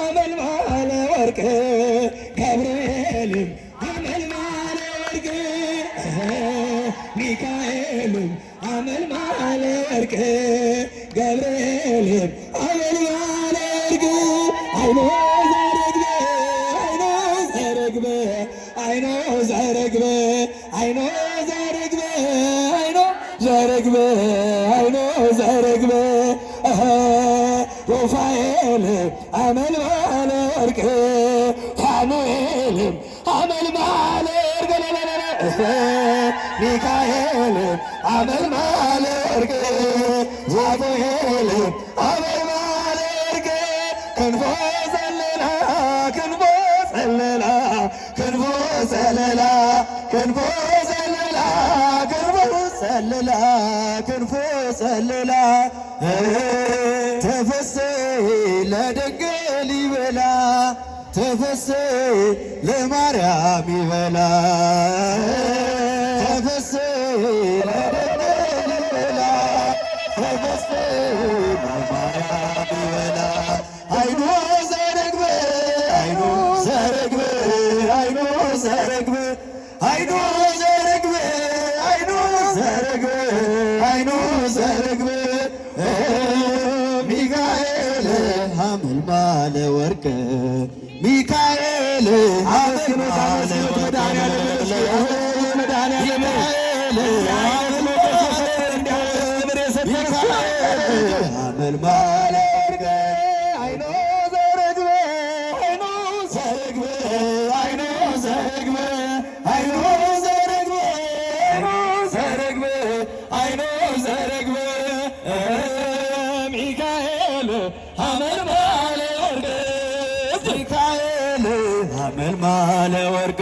አመልማለ ወርቅ ገብርኤልም አመልማለ ወርቅ ሚካኤልም አመልማለ ወርቅ ገብርኤልም አመልማለ ወርቅ አይኖ ዘረግበ አይኖ ዘረግበ አይኖ ዘረግበ አይኖ ዘረግበ አይኖ ዘረግበ ሩፋኤል አመልማለ ወርቅ ፋኑኤልም አመልማለ ወርቅ ሚካኤል አመልማለ ወርቅ ዛቡኤል አመልማለ ወርቅ ክንፎ ዘለላ ክንፎ ዘለላ ክንፎ ዘለላ ክንፎ ዘለላ ክንፎ ዘለላ ክንፎ ዘለላ ተፈሥሒ ለድንግል ይበላ ተፈሥሒ ለማርያም ይበላ ተፈሥሒ ለድንግል ይበላ ተፈሥሒ ለማርያም ይበላ አይኖ ዘረግበ አይኖ ዘረግበ አይኖ ዘረግበ አይኖ ዘረግበ አይኖ ዘረግበ አይኖ ዘረግበ ሚካኤል አመልማለ ወርቅ ሚካኤል አመልማለ አመልማለ ወርቅ አይኖ ዘረግበ አይኖ ዘረግበ አይኖ ዘረግበ አይኖ ዘረግበ አይኖ ዘረግበ አይኖ ዘረግበ ሚካኤል አመልማለ ወርቅ ሚካኤል አመልማለ ወርቅ